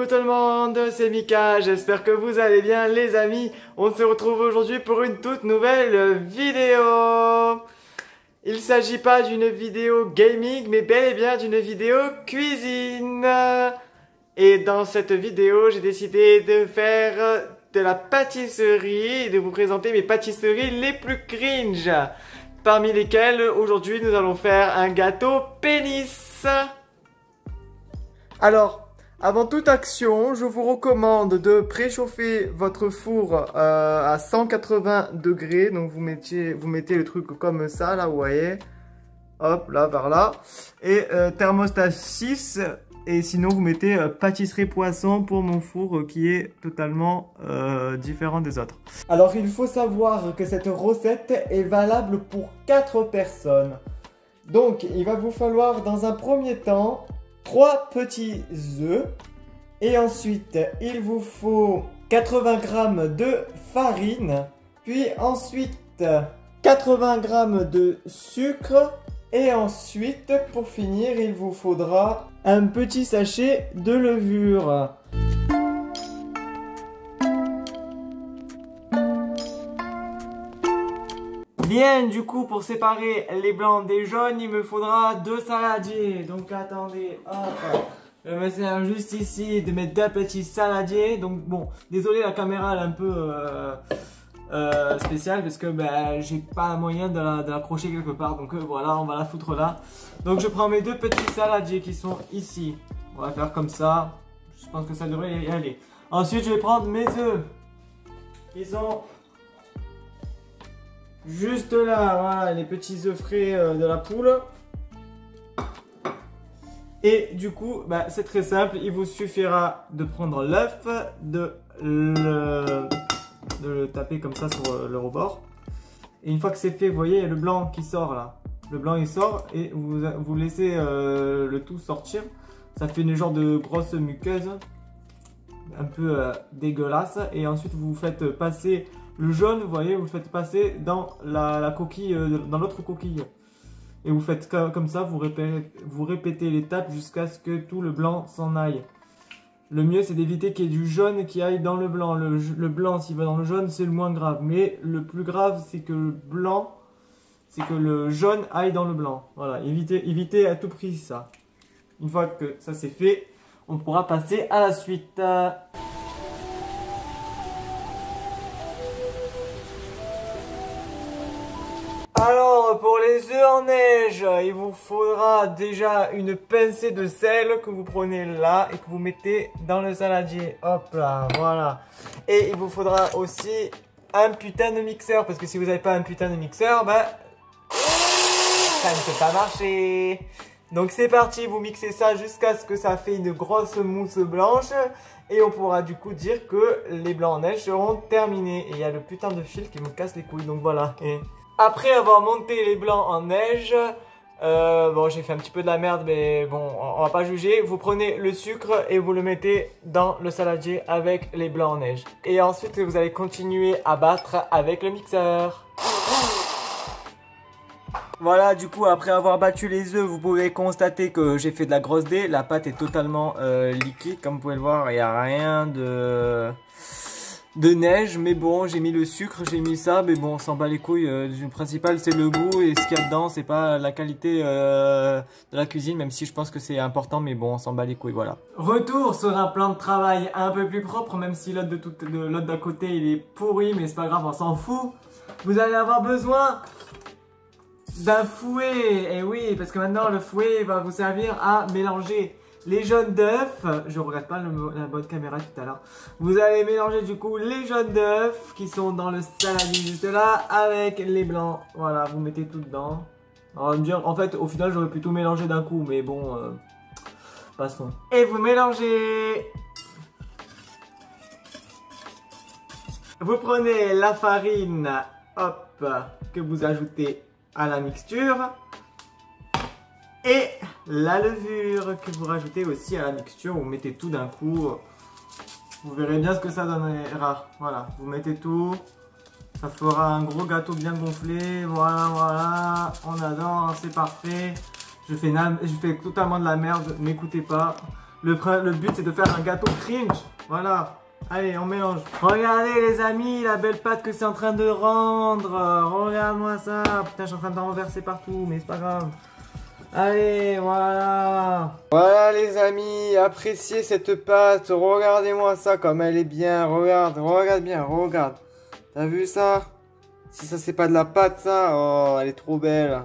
Coucou tout le monde, c'est Mika, j'espère que vous allez bien les amis. On se retrouve aujourd'hui pour une toute nouvelle vidéo. Il ne s'agit pas d'une vidéo gaming, mais bel et bien d'une vidéo cuisine. Et dans cette vidéo, j'ai décidé de faire de la pâtisserie et de vous présenter mes pâtisseries les plus cringe. Parmi lesquelles, aujourd'hui, nous allons faire un gâteau pénis. Alors, avant toute action, je vous recommande de préchauffer votre four à 180 degrés. Donc vous mettez le truc comme ça, là, vous voyez. Hop, là, vers là. Et thermostat 6. Et sinon, vous mettez pâtisserie poisson pour mon four qui est totalement différent des autres. Alors, il faut savoir que cette recette est valable pour 4 personnes. Donc, il va vous falloir dans un premier temps 3 petits œufs. Et ensuite, il vous faut 80 g de farine. Puis ensuite, 80 g de sucre. Et ensuite, pour finir, il vous faudra un petit sachet de levure. Bien, du coup, pour séparer les blancs des jaunes, il me faudra 2 saladiers. Donc, attendez, hop. Je me sers juste ici de mes 2 petits saladiers. Donc, bon, désolé, la caméra elle est un peu spéciale parce que j'ai pas moyen de l'accrocher quelque part. Donc, voilà, on va la foutre là. Donc, je prends mes 2 petits saladiers qui sont ici. On va faire comme ça. Je pense que ça devrait y aller. Ensuite, je vais prendre mes œufs qui sont juste là, voilà, les petits œufs frais de la poule. Et du coup, c'est très simple, il vous suffira de prendre l'œuf, de le taper comme ça sur le rebord. Et une fois que c'est fait, vous voyez, il y a le blanc qui sort là. Le blanc il sort et vous laissez le tout sortir. Ça fait une genre de grosse muqueuse, un peu dégueulasse. Et ensuite, vous faites passer le jaune, vous voyez, vous le faites passer dans la coquille, dans l'autre coquille. Et vous faites comme ça, vous répétez l'étape jusqu'à ce que tout le blanc s'en aille. Le mieux, c'est d'éviter qu'il y ait du jaune qui aille dans le blanc. Le blanc, s'il va dans le jaune, c'est le moins grave. Mais le plus grave, c'est que le jaune aille dans le blanc. Voilà, évitez à tout prix ça. Une fois que ça c'est fait, on pourra passer à la suite. Alors, pour les œufs en neige, il vous faudra déjà une pincée de sel que vous prenez là et que vous mettez dans le saladier. Hop là, voilà. Et il vous faudra aussi un putain de mixeur, parce que si vous n'avez pas un putain de mixeur, ça ne peut pas marcher. Donc c'est parti, vous mixez ça jusqu'à ce que ça fait une grosse mousse blanche. Et on pourra du coup dire que les blancs en neige seront terminés. Et il y a le putain de fil qui me casse les couilles, donc voilà. Et après avoir monté les blancs en neige, bon j'ai fait un petit peu de la merde mais bon on va pas juger. Vous prenez le sucre et vous le mettez dans le saladier avec les blancs en neige. Et ensuite vous allez continuer à battre avec le mixeur. Voilà, du coup après avoir battu les œufs, vous pouvez constater que j'ai fait de la grosse dé. La pâte est totalement liquide, comme vous pouvez le voir, il n'y a rien de neige, mais bon, j'ai mis le sucre, j'ai mis ça, mais bon, on s'en bat les couilles. Du principal, c'est le goût et ce qu'il y a dedans, c'est pas la qualité de la cuisine, même si je pense que c'est important, mais bon, on s'en bat les couilles, voilà. Retour sur un plan de travail un peu plus propre, même si l'autre d'à côté, il est pourri, mais c'est pas grave, on s'en fout. Vous allez avoir besoin d'un fouet, et oui, parce que maintenant, le fouet va vous servir à mélanger les jaunes d'œufs. Je regarde pas la bonne caméra tout à l'heure. Vous allez mélanger du coup les jaunes d'œufs qui sont dans le saladier juste là avec les blancs. Voilà, vous mettez tout dedans. Alors, en fait, au final, j'aurais plutôt mélangé d'un coup, mais bon, passons. Et vous mélangez. Vous prenez la farine, hop, que vous ajoutez à la mixture. Et la levure que vous rajoutez aussi à la mixture, vous mettez tout d'un coup. Vous verrez bien ce que ça donnera. Voilà, vous mettez tout. Ça fera un gros gâteau bien gonflé. Voilà, voilà. On adore, c'est parfait. Je fais totalement de la merde, n'écoutez pas. Le but c'est de faire un gâteau cringe. Voilà. Allez, on mélange. Regardez les amis, la belle pâte que c'est en train de rendre. Regarde-moi ça. Putain, je suis en train de renverser partout, mais c'est pas grave. Allez, voilà. Voilà les amis, appréciez cette pâte. Regardez-moi ça comme elle est bien. Regarde bien, regarde. T'as vu ça? Si ça c'est pas de la pâte ça, oh elle est trop belle.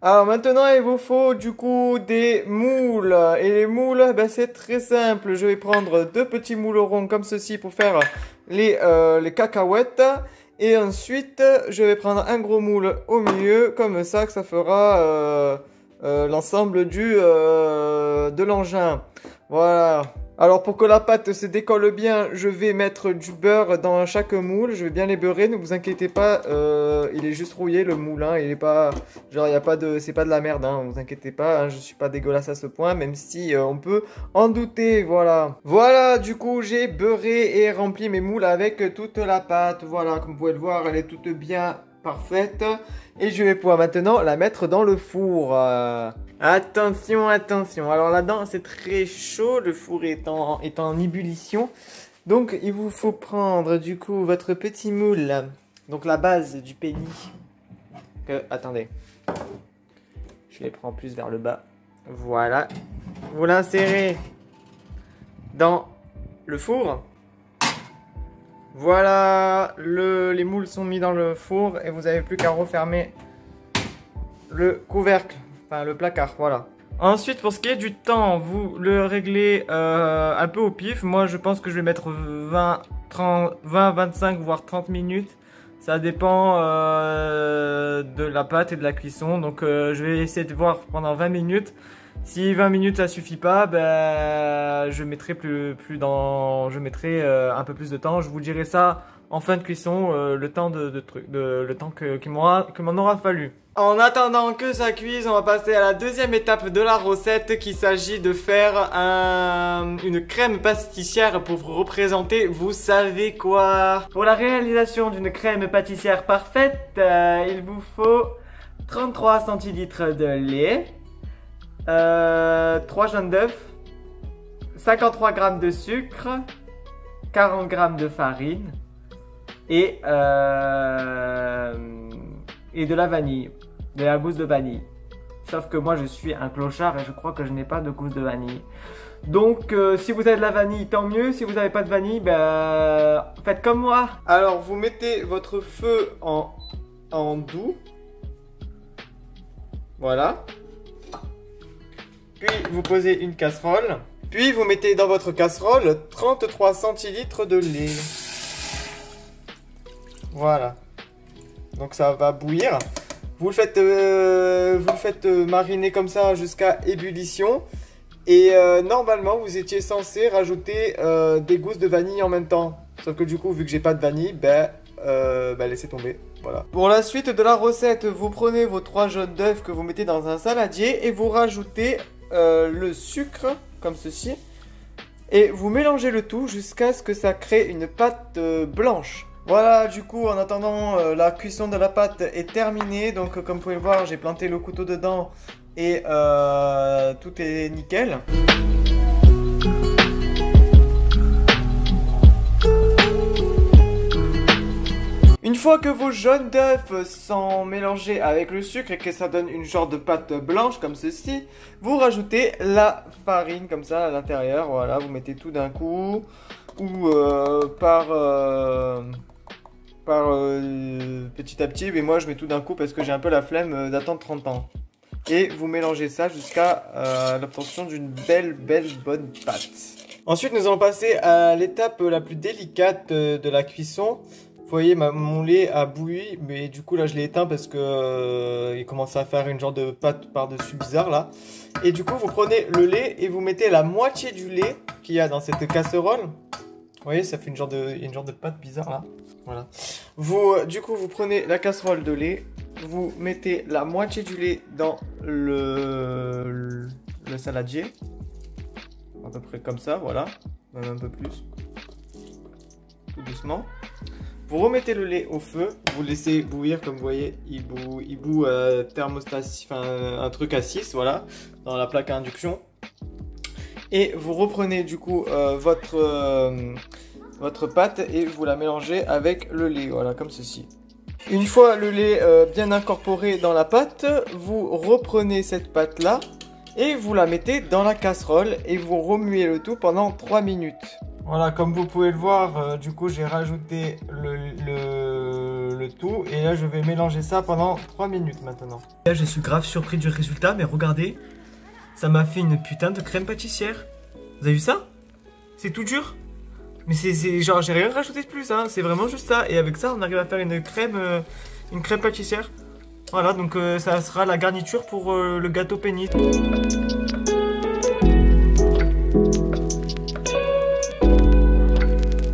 Alors maintenant il vous faut du coup des moules. Et les moules ben, c'est très simple. Je vais prendre deux petits moules ronds comme ceci pour faire les cacahuètes. Et ensuite je vais prendre un gros moule au milieu comme ça que ça fera l'ensemble de l'engin. Voilà. Alors pour que la pâte se décolle bien, je vais mettre du beurre dans chaque moule. Je vais bien les beurrer, ne vous inquiétez pas. Il est juste rouillé le moule, hein. Il est pas, genre il y a pas de, c'est pas de la merde, hein. Ne vous inquiétez pas, hein. Je suis pas dégueulasse à ce point, même si on peut en douter. Voilà. Voilà, du coup j'ai beurré et rempli mes moules avec toute la pâte. Voilà, comme vous pouvez le voir, elle est toute bien parfaite. Et je vais pouvoir maintenant la mettre dans le four. Attention, attention. Alors là-dedans, c'est très chaud. Le four est en ébullition. Donc, il vous faut prendre du coup votre petit moule. Donc, la base du penny. Attendez. Je les prends plus vers le bas. Voilà. Vous l'insérez dans le four. Voilà. Les moules sont mis dans le four. Et vous n'avez plus qu'à refermer le couvercle. Enfin, le placard, voilà. Ensuite, pour ce qui est du temps, vous le réglez un peu au pif. Moi, je pense que je vais mettre 20, 25, voire 30 minutes. Ça dépend de la pâte et de la cuisson. Donc, je vais essayer de voir pendant 20 minutes. Si 20 minutes, ça suffit pas, ben, je mettrai un peu plus de temps. Je vous dirai ça en fin de cuisson, le temps qu'il m'en aura fallu. En attendant que ça cuise, on va passer à la deuxième étape de la recette qu'il s'agit de faire une crème pâtissière pour vous représenter, vous savez quoi. Pour la réalisation d'une crème pâtissière parfaite, il vous faut 33 centilitres de lait, 3 jaunes d'œufs, 53 g de sucre, 40 g de farine et de la vanille. De la gousse de vanille. Sauf que moi je suis un clochard et je crois que je n'ai pas de gousse de vanille. Donc si vous avez de la vanille, tant mieux. Si vous n'avez pas de vanille, ben faites comme moi. Alors vous mettez votre feu en doux. Voilà. Puis vous posez une casserole. Puis vous mettez dans votre casserole 33 centilitres de lait. Voilà. Donc ça va bouillir. Vous le faites mariner comme ça jusqu'à ébullition. Et normalement, vous étiez censé rajouter des gousses de vanille en même temps. Sauf que du coup, vu que j'ai pas de vanille, laissez tomber. Voilà. Pour la suite de la recette, vous prenez vos 3 jaunes d'œufs que vous mettez dans un saladier et vous rajoutez le sucre, comme ceci. Et vous mélangez le tout jusqu'à ce que ça crée une pâte blanche. Voilà, du coup, en attendant, la cuisson de la pâte est terminée. Donc, comme vous pouvez le voir, j'ai planté le couteau dedans et tout est nickel. Une fois que vos jaunes d'œufs sont mélangés avec le sucre et que ça donne une genre de pâte blanche comme ceci, vous rajoutez la farine comme ça à l'intérieur. Voilà, vous mettez tout d'un coup ou petit à petit, mais moi je mets tout d'un coup parce que j'ai un peu la flemme d'attendre 30 ans. Et vous mélangez ça jusqu'à l'obtention d'une belle bonne pâte. Ensuite nous allons passer à l'étape la plus délicate de la cuisson. Vous voyez mon lait a bouilli, mais du coup là je l'ai éteint parce que il commence à faire une genre de pâte par-dessus bizarre là. Et du coup vous prenez le lait et vous mettez la moitié du lait qu'il y a dans cette casserole. Vous voyez, ça fait une genre de pâte bizarre là. Voilà. Du coup, vous prenez la casserole de lait, vous mettez la moitié du lait dans le saladier. À peu près comme ça, voilà. Même un peu plus. Tout doucement. Vous remettez le lait au feu, vous laissez bouillir comme vous voyez, il bout thermostat, enfin un truc à 6, voilà, dans la plaque à induction. Et vous reprenez du coup votre pâte et vous la mélangez avec le lait, voilà, comme ceci. Une fois le lait bien incorporé dans la pâte, vous reprenez cette pâte là et vous la mettez dans la casserole et vous remuez le tout pendant 3 minutes. Voilà, comme vous pouvez le voir, du coup j'ai rajouté le tout et là je vais mélanger ça pendant 3 minutes maintenant. Là je suis grave surpris du résultat, mais regardez, ça m'a fait une putain de crème pâtissière. Vous avez vu ça? C'est tout dur. Mais c'est genre j'ai rien rajouté de plus, hein. C'est vraiment juste ça. Et avec ça on arrive à faire une crème pâtissière. Voilà, donc ça sera la garniture pour le gâteau pénis.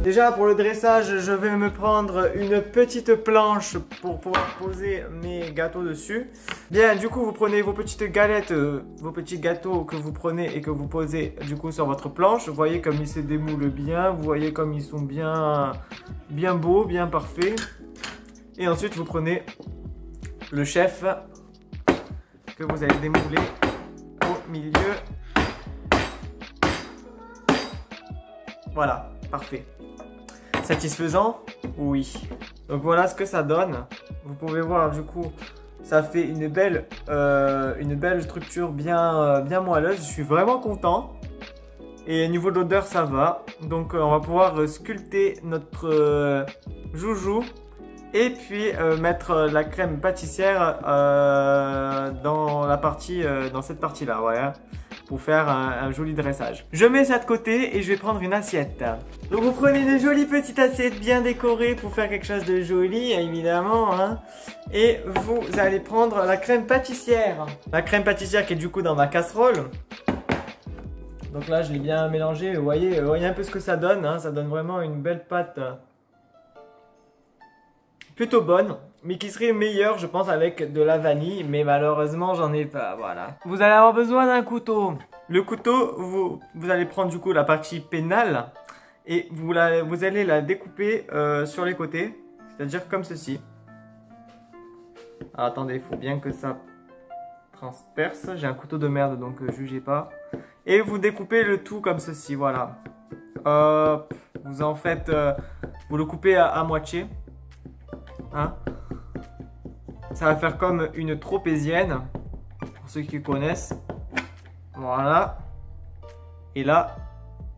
Déjà pour le dressage, je vais me prendre une petite planche pour pouvoir poser mes gâteaux dessus. Bien, du coup vous prenez vos petites galettes, vos petits gâteaux que vous prenez et que vous posez du coup sur votre planche. Vous voyez comme ils se démoulent bien, vous voyez comme ils sont bien beaux, bien parfaits. Et ensuite vous prenez le chef que vous allez démouler au milieu. Voilà, parfait. Satisfaisant? Oui. Donc voilà ce que ça donne. Vous pouvez voir du coup, ça fait une belle structure bien moelleuse. Je suis vraiment content. Et au niveau de l'odeur, ça va. Donc on va pouvoir sculpter notre joujou. Et puis mettre la crème pâtissière dans cette partie-là, voilà, pour faire un joli dressage. Je mets ça de côté et je vais prendre une assiette. Donc vous prenez une jolie petite assiette bien décorée pour faire quelque chose de joli, évidemment, hein. Et vous allez prendre la crème pâtissière. La crème pâtissière qui est du coup dans ma casserole. Donc là, je l'ai bien mélangé. Vous voyez un peu ce que ça donne, hein. Ça donne vraiment une belle pâte. Plutôt bonne, mais qui serait meilleure je pense avec de la vanille, mais malheureusement j'en ai pas, voilà. Vous allez avoir besoin d'un couteau. Le couteau, vous allez prendre du coup la partie pénale et vous allez la découper sur les côtés, c'est-à-dire comme ceci. Alors, attendez, il faut bien que ça transperce, j'ai un couteau de merde donc jugez pas. Et vous découpez le tout comme ceci, voilà. Vous en faites, vous le coupez à moitié. Hein, ça va faire comme une tropézienne, pour ceux qui connaissent. Voilà. Et là,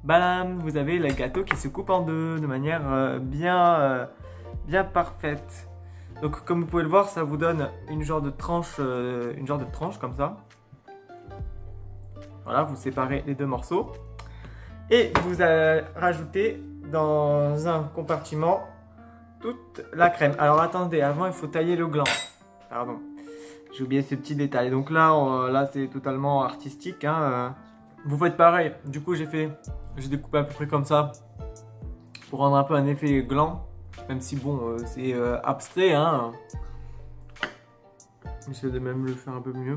bam, vous avez le gâteau qui se coupe en deux de manière bien parfaite. Donc comme vous pouvez le voir, ça vous donne une genre de tranche comme ça. Voilà, vous séparez les deux morceaux. Et vous allez rajouter dans un compartiment toute la crème. Alors attendez, avant il faut tailler le gland. Pardon, j'ai oublié ce petit détail. Donc là c'est totalement artistique, hein. Vous faites pareil. Du coup j'ai découpé à peu près comme ça pour rendre un peu un effet gland. Même si bon c'est abstrait, hein. J'essaie de même le faire un peu mieux.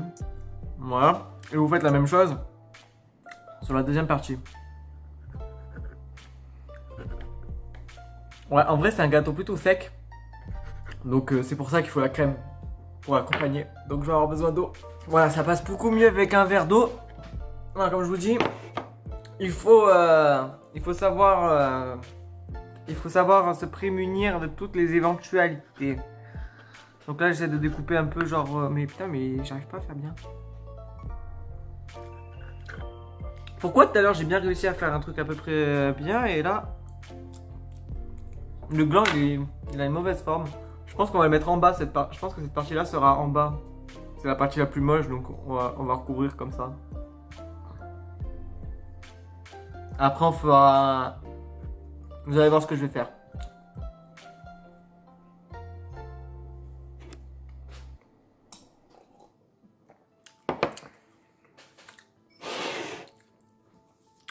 Voilà. Et vous faites la même chose sur la deuxième partie. Ouais, en vrai c'est un gâteau plutôt sec. Donc c'est pour ça qu'il faut la crème pour l'accompagner. Donc je vais avoir besoin d'eau. Voilà, ça passe beaucoup mieux avec un verre d'eau. Voilà, comme je vous dis, il faut savoir se prémunir de toutes les éventualités. Donc là j'essaie de découper un peu genre mais putain mais j'arrive pas à faire bien. Pourquoi tout à l'heure j'ai bien réussi à faire un truc à peu près bien et là le gland il a une mauvaise forme. Je pense qu'on va le mettre en bas je pense que cette partie là sera en bas. C'est la partie la plus moche donc on va recouvrir comme ça. Après on fera... Vous allez voir ce que je vais faire.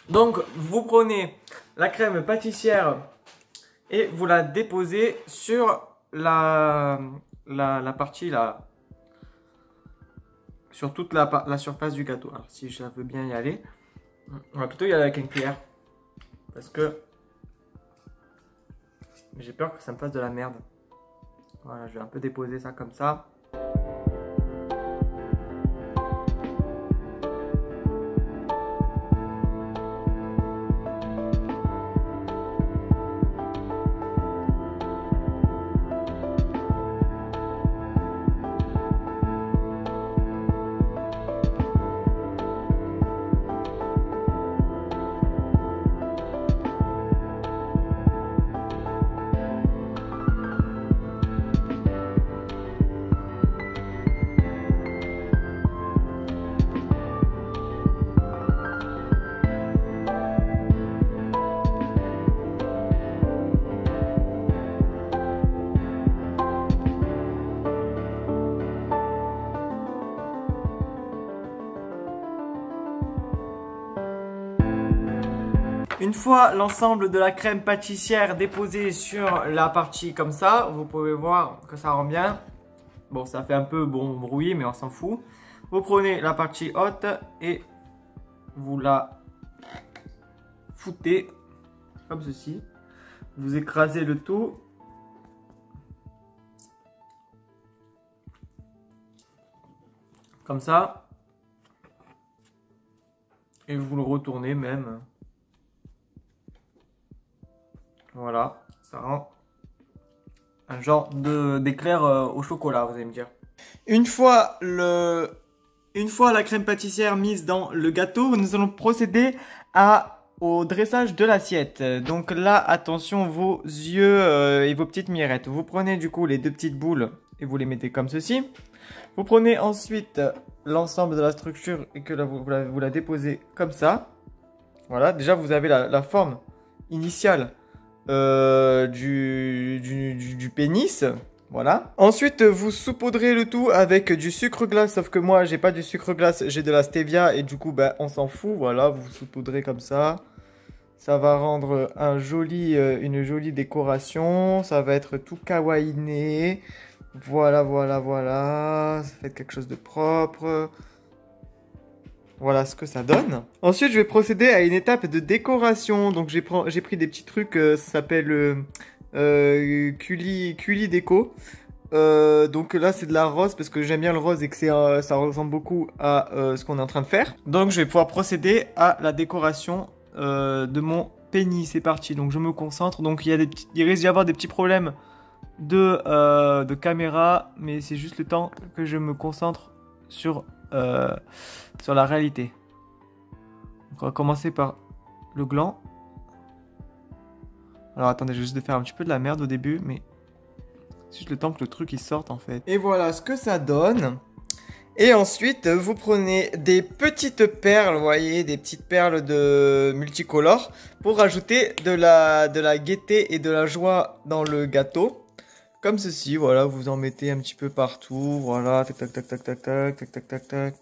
Donc vous prenez la crème pâtissière et vous la déposez sur la partie là, sur toute la surface du gâteau. Alors si je veux bien y aller, on va plutôt y aller avec une cuillère parce que Mais j'ai peur que ça me fasse de la merde. Voilà, je vais un peu déposer ça comme ça. Une fois l'ensemble de la crème pâtissière déposé sur la partie comme ça, vous pouvez voir que ça rend bien. Bon, ça fait un peu bon brouillé, mais on s'en fout. Vous prenez la partie haute et vous la foutez comme ceci. Vous écrasez le tout. Comme ça. Et vous le retournez même. Voilà, ça rend un genre d'éclair au chocolat, vous allez me dire. Une fois la crème pâtissière mise dans le gâteau, nous allons procéder au dressage de l'assiette. Donc là, attention vos yeux et vos petites mirettes. Vous prenez du coup les deux petites boules et vous les mettez comme ceci. Vous prenez ensuite l'ensemble de la structure et que vous la déposez comme ça. Voilà, déjà vous avez la forme initiale du pénis. Voilà. Ensuite, vous saupoudrez le tout avec du sucre glace. Sauf que moi, j'ai pas du sucre glace, j'ai de la stevia. Et du coup, ben, on s'en fout. Voilà, vous saupoudrez comme ça. Ça va rendre une jolie décoration. Ça va être tout kawaiiné. Voilà, voilà, voilà. Ça fait quelque chose de propre. Voilà ce que ça donne. Ensuite, je vais procéder à une étape de décoration. Donc, j'ai pris des petits trucs, ça s'appelle Culi Déco. Donc là, c'est de la rose parce que j'aime bien le rose et que ça ressemble beaucoup à ce qu'on est en train de faire. Donc, je vais pouvoir procéder à la décoration de mon pénis. C'est parti. Donc, je me concentre. Donc, il risque d'y avoir des petits problèmes de caméra, mais c'est juste le temps que je me concentre sur la réalité. Donc on va commencer par le gland. Alors attendez, je vais juste de faire un petit peu de la merde au début, mais c'est juste le temps que le truc il sorte en fait. Et voilà ce que ça donne. Et ensuite, vous prenez des petites perles, vous voyez, des petites perles de multicolores pour rajouter de la gaieté et de la joie dans le gâteau. Comme ceci, voilà, vous en mettez un petit peu partout, voilà, tac tac tac tac tac tac tac tac tac tac.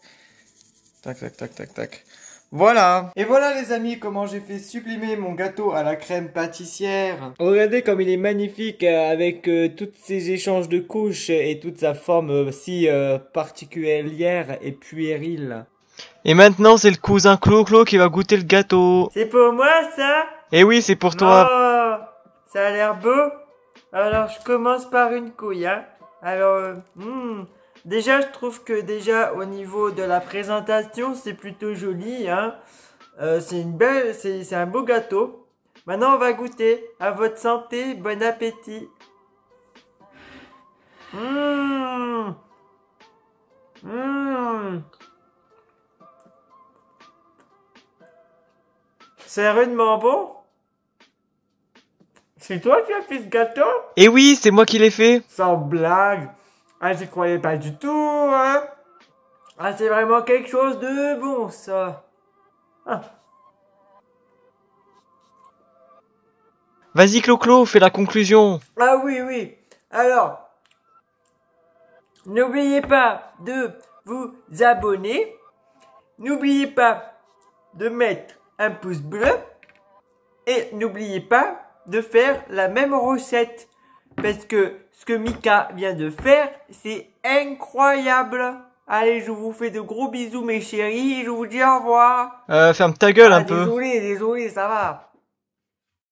Tac, tac, tac, tac, tac. Voilà. Et voilà les amis, comment j'ai fait sublimer mon gâteau à la crème pâtissière. Regardez comme il est magnifique avec tous ces échanges de couches et toute sa forme si particulière et puérile. Et maintenant, c'est le cousin Clo-Clo qui va goûter le gâteau. C'est pour moi ça? Eh oui, c'est pour toi. Oh, ça a l'air beau. Alors, je commence par une couille, hein. Alors, déjà, je trouve que déjà au niveau de la présentation, c'est plutôt joli, hein. C'est un beau gâteau. Maintenant, on va goûter. À votre santé, bon appétit. C'est rudement bon. C'est toi qui as fait ce gâteau? Eh oui, c'est moi qui l'ai fait. Sans blague. Ah, j'y croyais pas du tout, hein. Ah, c'est vraiment quelque chose de bon, ça. Ah. Vas-y, Clo-Clo, fais la conclusion. Ah oui, oui. Alors, n'oubliez pas de vous abonner. N'oubliez pas de mettre un pouce bleu. Et n'oubliez pas de faire la même recette. Parce que ce que Mika vient de faire, c'est incroyable. Allez, je vous fais de gros bisous mes chéris et je vous dis au revoir. Ferme ta gueule un peu. Désolé, ça va.